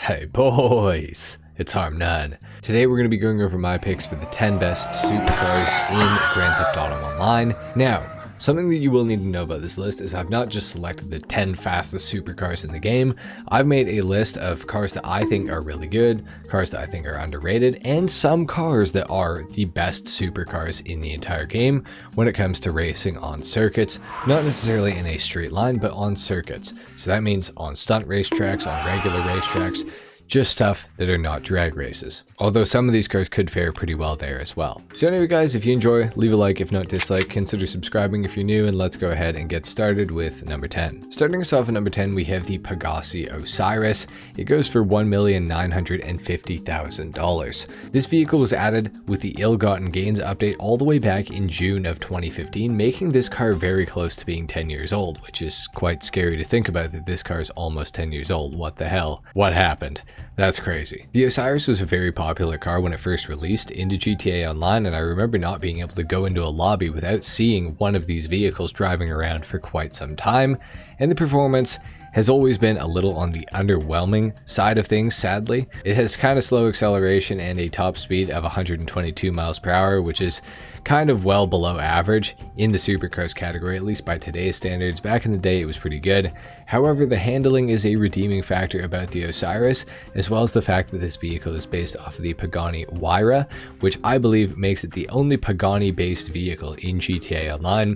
Hey boys, it's HarmNone. Today we're going to be going over my picks for the 10 best supercars in Grand Theft Auto Online. Now, something that you will need to know about this list is I've not just selected the 10 fastest supercars in the game. I've made a list of cars that I think are really good, cars that I think are underrated, and some cars that are the best supercars in the entire game when it comes to racing on circuits. Not necessarily in a straight line, but on circuits. So that means on stunt racetracks, on regular racetracks, just stuff that are not drag races. Although some of these cars could fare pretty well there as well. So anyway guys, if you enjoy, leave a like. If not, dislike. Consider subscribing if you're new, and let's go ahead and get started with number 10. Starting us off at number 10, we have the Pegassi Osiris. It goes for $1,950,000. This vehicle was added with the Ill-Gotten Gains update all the way back in June of 2015, making this car very close to being 10 years old, which is quite scary to think about that this car is almost 10 years old. What the hell? What happened? That's crazy. The Osiris was a very popular car when it first released into GTA Online, and I remember not being able to go into a lobby without seeing one of these vehicles driving around for quite some time, and the performance has always been a little on the underwhelming side of things, sadly. It has kind of slow acceleration and a top speed of 122 miles per hour, which is kind of well below average in the supercars category, at least by today's standards. Back in the day, it was pretty good. However, the handling is a redeeming factor about the Osiris, as well as the fact that this vehicle is based off of the Pagani Huayra, which I believe makes it the only Pagani-based vehicle in GTA Online.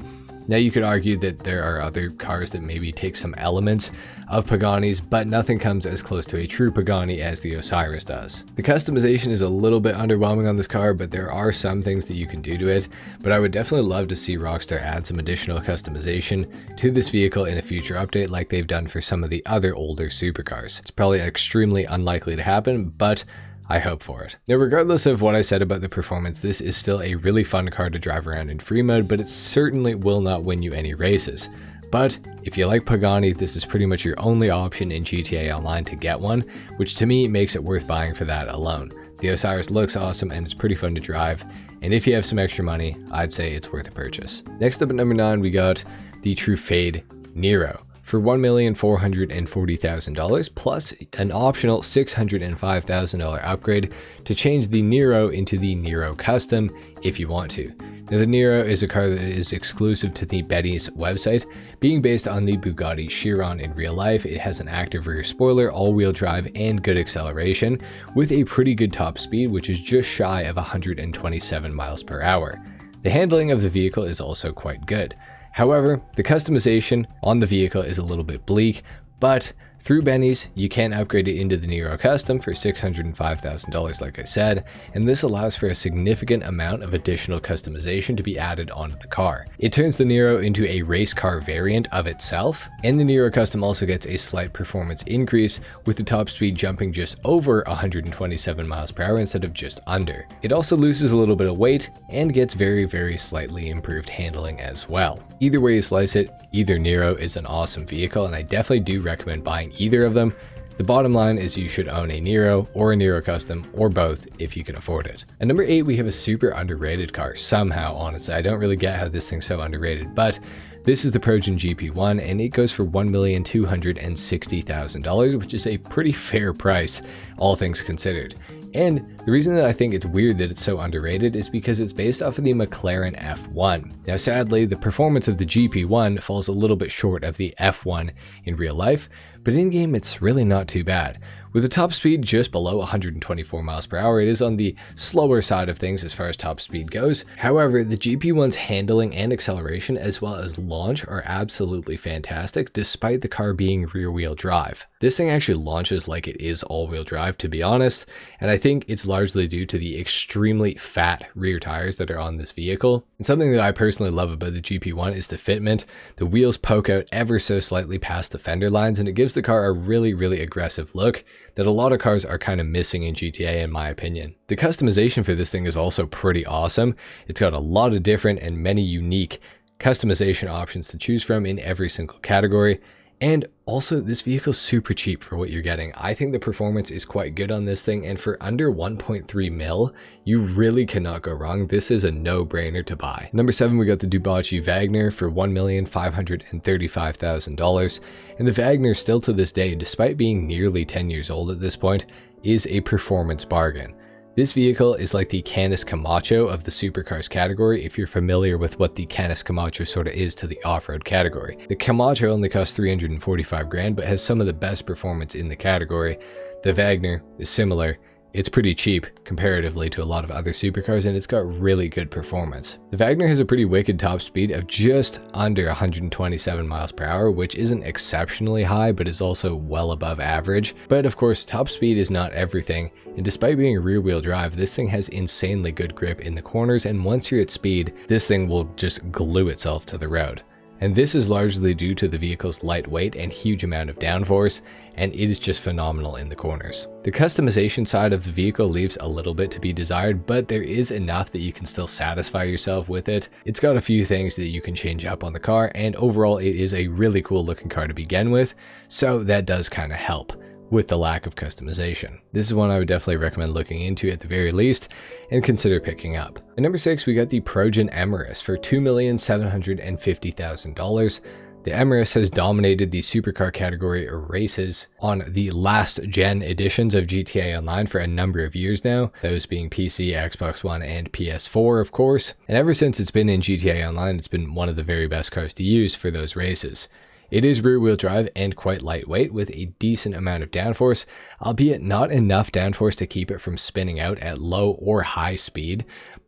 Now you could argue that there are other cars that maybe take some elements of Paganis, but nothing comes as close to a true Pagani as the Osiris does. The customization is a little bit underwhelming on this car, but there are some things that you can do to it. But I would definitely love to see Rockstar add some additional customization to this vehicle in a future update like they've done for some of the other older supercars. It's probably extremely unlikely to happen, but I hope for it. Now, regardless of what I said about the performance, this is still a really fun car to drive around in free mode, but it certainly will not win you any races. But if you like Pagani, this is pretty much your only option in GTA Online to get one, which to me makes it worth buying for that alone. The Osiris looks awesome and it's pretty fun to drive, and if you have some extra money, I'd say it's worth a purchase. Next up at number 9, we got the Truffade Nero for $1,440,000 plus an optional $605,000 upgrade to change the Nero into the Nero Custom if you want to. Now, the Nero is a car that is exclusive to the Betty's website. Being based on the Bugatti Chiron in real life, it has an active rear spoiler, all-wheel drive, and good acceleration, with a pretty good top speed, which is just shy of 127 miles per hour. The handling of the vehicle is also quite good. However, the customization on the vehicle is a little bit bleak, but through Benny's, you can upgrade it into the Nero Custom for $605,000 like I said, and this allows for a significant amount of additional customization to be added onto the car. It turns the Nero into a race car variant of itself, and the Nero Custom also gets a slight performance increase, with the top speed jumping just over 127 miles per hour instead of just under. It also loses a little bit of weight and gets very slightly improved handling as well. Either way you slice it, either Nero is an awesome vehicle, and I definitely do recommend buying either of them. The bottom line is you should own a Nero or a Nero Custom, or both if you can afford it. At number 8, we have a super underrated car. Somehow, honestly, I don't really get how this thing's so underrated, but this is the Progen GP1, and it goes for $1,260,000, which is a pretty fair price, all things considered. And the reason that I think it's weird that it's so underrated is because it's based off of the McLaren F1. Now, sadly, the performance of the GP1 falls a little bit short of the F1 in real life, but in-game it's really not too bad. With a top speed just below 124 miles per hour, it is on the slower side of things as far as top speed goes. However, the GP1's handling and acceleration as well as launch are absolutely fantastic despite the car being rear-wheel drive. This thing actually launches like it is all-wheel drive, to be honest, and I think it's largely due to the extremely fat rear tires that are on this vehicle. And something that I personally love about the GP1 is the fitment. The wheels poke out ever so slightly past the fender lines, and it gives the car a really aggressive look that a lot of cars are kind of missing in GTA in my opinion. The customization for this thing is also pretty awesome. It's got a lot of different and many unique customization options to choose from in every single category, And also, this vehicle is super cheap for what you're getting. I think the performance is quite good on this thing, and for under 1.3 mil, you really cannot go wrong. This is a no-brainer to buy. Number 7, we got the Dubachi Wagner for $1,535,000, and the Wagner still to this day, despite being nearly 10 years old at this point, is a performance bargain. This vehicle is like the Canis Camacho of the supercars category, if you're familiar with what the Canis Camacho sort of is to the off-road category. The Camacho only costs 345 grand, but has some of the best performance in the category. The Wagner is similar. It's pretty cheap comparatively to a lot of other supercars, and it's got really good performance. The Wagner has a pretty wicked top speed of just under 127 miles per hour, which isn't exceptionally high, but is also well above average. But of course, top speed is not everything, and despite being a rear-wheel drive, this thing has insanely good grip in the corners, and once you're at speed, this thing will just glue itself to the road. And this is largely due to the vehicle's lightweight and huge amount of downforce, and it is just phenomenal in the corners. The customization side of the vehicle leaves a little bit to be desired, but there is enough that you can still satisfy yourself with it. It's got a few things that you can change up on the car, and overall it is a really cool looking car to begin with, so that does kind of help with the lack of customization. This is one I would definitely recommend looking into at the very least and consider picking up. At number 6, we got the Progen Emirus for $2,750,000. The Emirus has dominated the supercar category races on the last gen editions of GTA Online for a number of years now, those being PC, Xbox One, and PS4 of course. And ever since it's been in GTA Online, it's been one of the very best cars to use for those races. It is rear-wheel drive and quite lightweight with a decent amount of downforce, albeit not enough downforce to keep it from spinning out at low or high speed,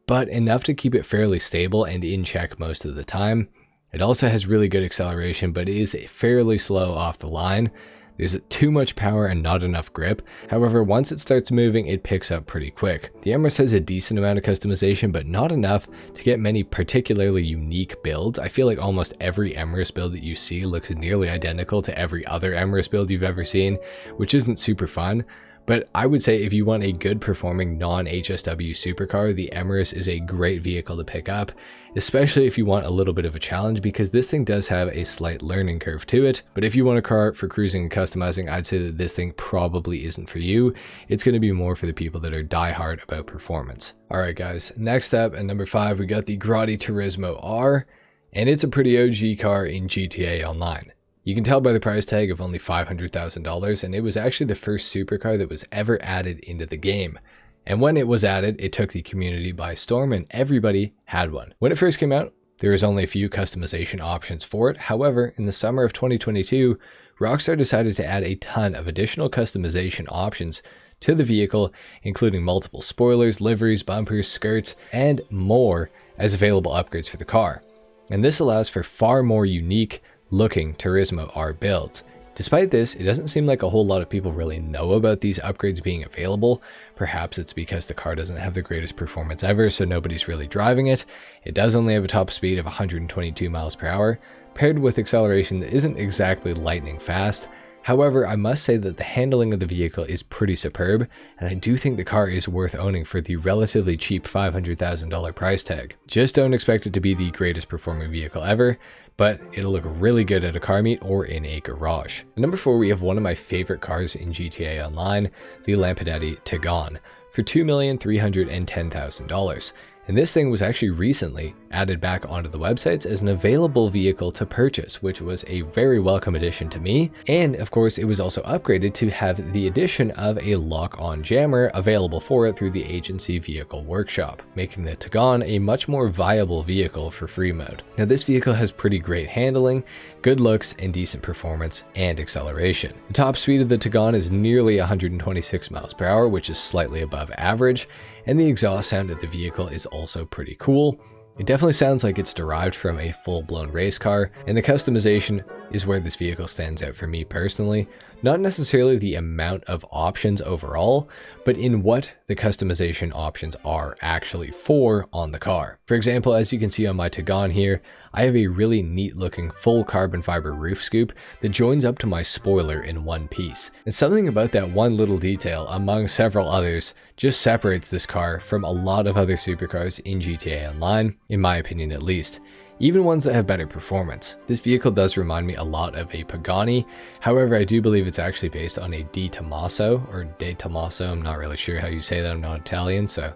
but enough to keep it fairly stable and in check most of the time. It also has really good acceleration, but is fairly slow off the line. There's too much power and not enough grip. However, once it starts moving, it picks up pretty quick. The Emirus has a decent amount of customization, but not enough to get many particularly unique builds. I feel like almost every Emirus build that you see looks nearly identical to every other Emirus build you've ever seen, which isn't super fun. But I would say if you want a good performing non-HSW supercar, the Emirus is a great vehicle to pick up, especially if you want a little bit of a challenge, because this thing does have a slight learning curve to it. But if you want a car for cruising and customizing, I'd say that this thing probably isn't for you. It's going to be more for the people that are diehard about performance. Alright guys, next up at number 5, we got the Grotti Turismo R, and it's a pretty OG car in GTA Online. You can tell by the price tag of only $500,000, and it was actually the first supercar that was ever added into the game. And when it was added, it took the community by storm and everybody had one. When it first came out, there was only a few customization options for it. However, in the summer of 2022, ROCKSTAR decided to add a ton of additional customization options to the vehicle, including multiple spoilers, liveries, bumpers, skirts, and more as available upgrades for the car. And this allows for far more unique looking Turismo R builds. Despite this, it doesn't seem like a whole lot of people really know about these upgrades being available. Perhaps it's because the car doesn't have the greatest performance ever, so nobody's really driving it. It does only have a top speed of 122 miles per hour, paired with acceleration that isn't exactly lightning fast. However, I must say that the handling of the vehicle is pretty superb, and I do think the car is worth owning for the relatively cheap $500,000 price tag. Just don't expect it to be the greatest performing vehicle ever, but it'll look really good at a car meet or in a garage. At number 4, we have one of my favorite cars in GTA Online, the Lampadati Tigane, for $2,310,000. And this thing was actually recently added back onto the websites as an available vehicle to purchase, which was a very welcome addition to me. And of course, it was also upgraded to have the addition of a lock-on jammer available for it through the agency vehicle workshop, making the Tigane a much more viable vehicle for free mode. Now, this vehicle has pretty great handling, good looks, and decent performance and acceleration. The top speed of the Tigane is nearly 126 miles per hour, which is slightly above average, and the exhaust sound of the vehicle is also pretty cool. It definitely sounds like it's derived from a full-blown race car, and the customization is where this vehicle stands out for me personally. Not necessarily the amount of options overall, but in what the customization options are actually for on the car. For example, as you can see on my Tigane here, I have a really neat looking full carbon fiber roof scoop that joins up to my spoiler in one piece. And something about that one little detail, among several others, just separates this car from a lot of other supercars in GTA Online, in my opinion at least. even ones that have better performance. This vehicle does remind me a lot of a Pagani, however I do believe it's actually based on a De Tomaso, I'm not really sure how you say that, I'm not Italian, so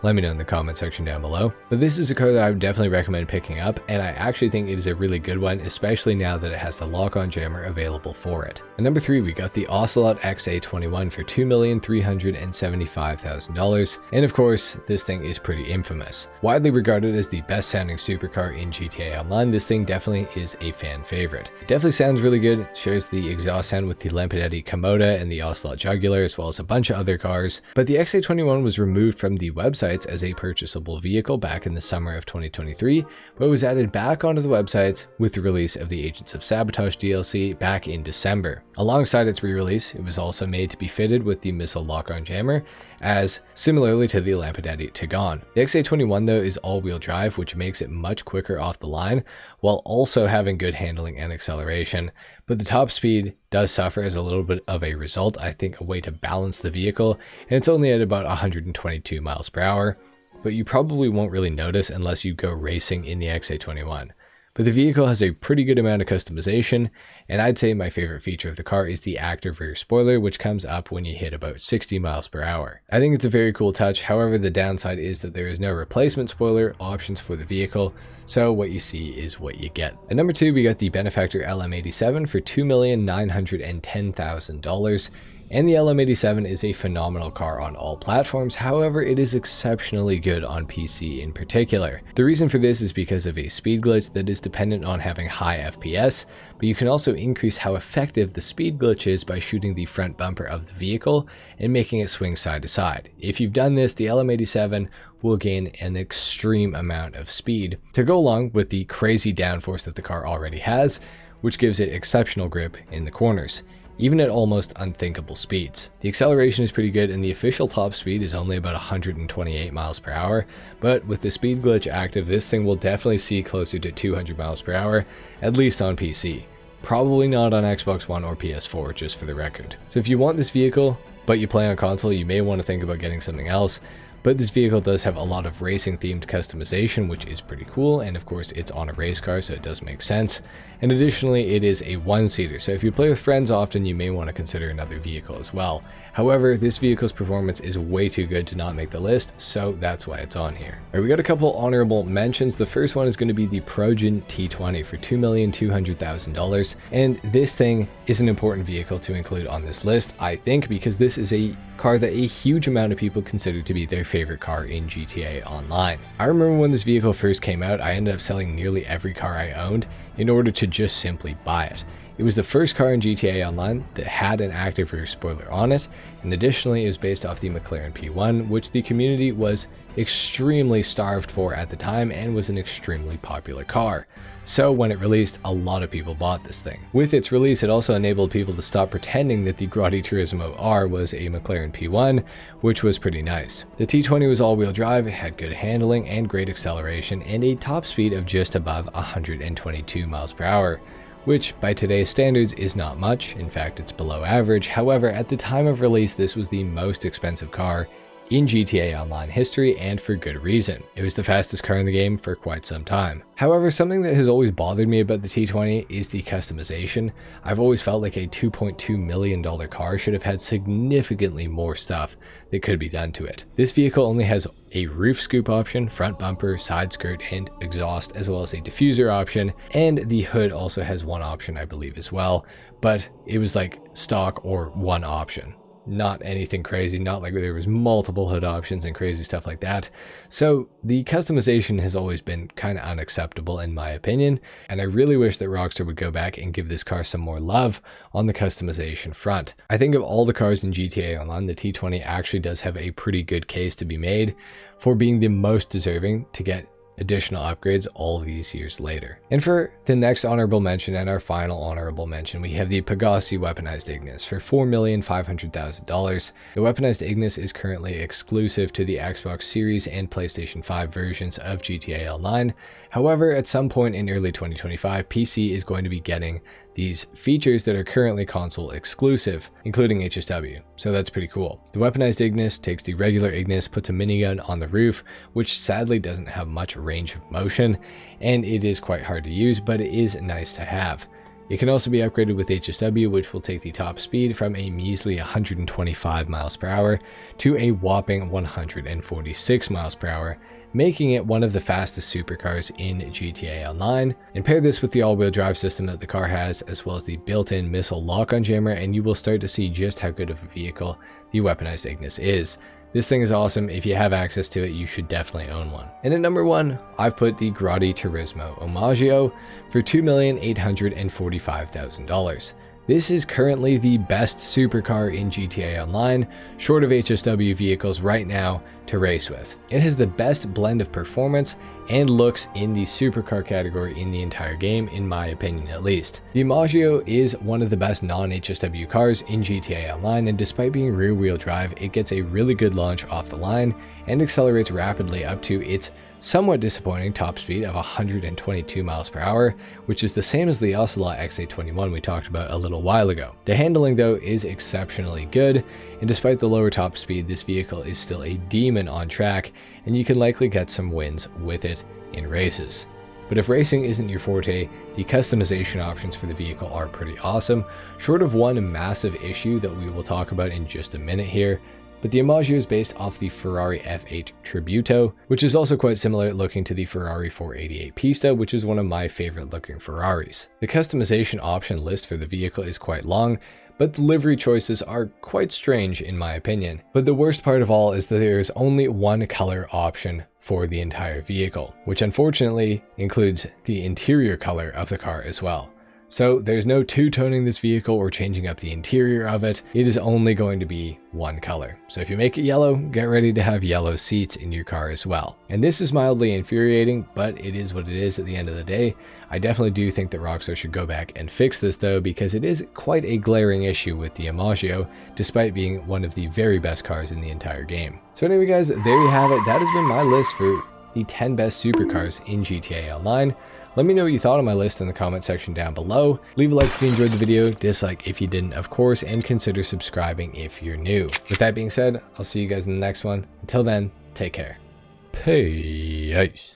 let me know in the comment section down below. But this is a car that I would definitely recommend picking up, and I actually think it is a really good one, especially now that it has the lock-on jammer available for it. At number 3, we got the Ocelot XA21 for $2,375,000, and of course, this thing is pretty infamous. Widely regarded as the best sounding supercar in GTA Online, this thing definitely is a fan favorite. It definitely sounds really good, shares the exhaust sound with the Lampadati Komoda and the Ocelot Jugular, as well as a bunch of other cars, but the XA21 was removed from the websites as a purchasable vehicle back in the summer of 2023, but was added back onto the websites with the release of the Agents of Sabotage DLC back in December. Alongside its re-release, it was also made to be fitted with the missile lock-on jammer, as similarly to the Lampadati Tigane. The XA21 though is all-wheel drive, which makes it much quicker off the line, while also having good handling and acceleration, but the top speed does suffer as a little bit of a result. I think a way to balance the vehicle, and it's only at about 122 miles per hour, but you probably won't really notice unless you go racing in the XA21. But the vehicle has a pretty good amount of customization, and I'd say my favorite feature of the car is the active rear spoiler, which comes up when you hit about 60 miles per hour. I think it's a very cool touch, however the downside is that there is no replacement spoiler options for the vehicle, so what you see is what you get. At number 2, we got the Benefactor LM87 for $2,910,000. And the LM87 is a phenomenal car on all platforms, however it is exceptionally good on PC in particular. The reason for this is because of a speed glitch that is dependent on having high FPS, but you can also increase how effective the speed glitch is by shooting the front bumper of the vehicle and making it swing side to side. If you've done this, the LM87 will gain an extreme amount of speed to go along with the crazy downforce that the car already has, which gives it exceptional grip in the corners, even at almost unthinkable speeds. The acceleration is pretty good, and the official top speed is only about 128 miles per hour, but with the speed glitch active, this thing will definitely see closer to 200 miles per hour, at least on PC. Probably not on Xbox One or PS4, just for the record. So if you want this vehicle, but you play on console, you may want to think about getting something else. But this vehicle does have a lot of racing themed customization, which is pretty cool, and of course it's on a race car, so it does make sense. And additionally, it is a one-seater, so if you play with friends often, you may want to consider another vehicle as well. However, this vehicle's performance is way too good to not make the list, so that's why it's on here. Alright, we got a couple honorable mentions. The first one is going to be the Progen T20 for $2,200,000, and this thing is an important vehicle to include on this list, I think, because this is a car that a huge amount of people consider to be their favorite car in GTA Online. I remember when this vehicle first came out, I ended up selling nearly every car I owned in order to just simply buy it. It was the first car in GTA Online that had an active rear spoiler on it, and additionally it was based off the McLaren P1, which the community was extremely starved for at the time and was an extremely popular car. So when it released, a lot of people bought this thing. With its release, it also enabled people to stop pretending that the Grotti Turismo R was a McLaren P1, which was pretty nice. The T20 was all-wheel drive, it had good handling and great acceleration, and a top speed of just above 122 miles per hour. Which by today's standards is not much, in fact it's below average. However, at the time of release, this was the most expensive car in GTA Online history, and for good reason. It was the fastest car in the game for quite some time. However, something that has always bothered me about the T20 is the customization. I've always felt like a $2.2 million car should have had significantly more stuff that could be done to it. This vehicle only has a roof scoop option, front bumper, side skirt, and exhaust, as well as a diffuser option, and the hood also has one option, I believe, as well, but it was like stock or one option. Not anything crazy, not like there was multiple hood options and crazy stuff like that. So the customization has always been kind of unacceptable in my opinion, and I really wish that Rockstar would go back and give this car some more love on the customization front. I think of all the cars in GTA Online, the T20 actually does have a pretty good case to be made for being the most deserving to get additional upgrades all these years later. And for the next honorable mention and our final honorable mention, we have the Pegassi Weaponized Ignis for $4,500,000. The Weaponized Ignis is currently exclusive to the Xbox Series and PlayStation 5 versions of GTA Online. However, at some point in early 2025, PC is going to be getting these features that are currently console exclusive, including HSW, so that's pretty cool. The weaponized Ignis takes the regular Ignis, puts a minigun on the roof, which sadly doesn't have much range of motion, and it is quite hard to use, but it is nice to have. It can also be upgraded with HSW, which will take the top speed from a measly 125 miles per hour to a whopping 146 miles per hour, making it one of the fastest supercars in GTA Online. And pair this with the all-wheel drive system that the car has, as well as the built-in missile lock-on jammer, and you will start to see just how good of a vehicle the weaponized Ignis is. This thing is awesome. If you have access to it, you should definitely own one. And at number 1, I've put the Grotti Turismo Omaggio for $2,845,000. This is currently the best supercar in GTA Online, short of HSW vehicles right now, to race with. It has the best blend of performance and looks in the supercar category in the entire game, in my opinion at least. The Omaggio is one of the best non-HSW cars in GTA Online, and despite being rear-wheel drive, it gets a really good launch off the line and accelerates rapidly up to its somewhat disappointing top speed of 122 miles per hour, which is the same as the Ocelot XA21 we talked about a little while ago. The handling though is exceptionally good, and despite the lower top speed, this vehicle is still a demon on track, and you can likely get some wins with it in races. But if racing isn't your forte, the customization options for the vehicle are pretty awesome, short of one massive issue that we will talk about in just a minute here. But the Omaggio is based off the Ferrari F8 Tributo, which is also quite similar looking to the Ferrari 488 Pista, which is one of my favorite looking Ferraris. The customization option list for the vehicle is quite long, but the livery choices are quite strange in my opinion. But the worst part of all is that there is only one color option for the entire vehicle, which unfortunately includes the interior color of the car as well. So there's no two-toning this vehicle or changing up the interior of it. It is only going to be one color. So if you make it yellow, get ready to have yellow seats in your car as well. And this is mildly infuriating, but it is what it is at the end of the day. I definitely do think that Rockstar should go back and fix this though, because it is quite a glaring issue with the Omaggio, despite being one of the very best cars in the entire game. So anyway guys, there you have it. That has been my list for the 10 best supercars in GTA Online. Let me know what you thought of my list in the comment section down below. Leave a like if you enjoyed the video, dislike if you didn't, of course, and consider subscribing if you're new. With that being said, I'll see you guys in the next one. Until then, take care. Peace.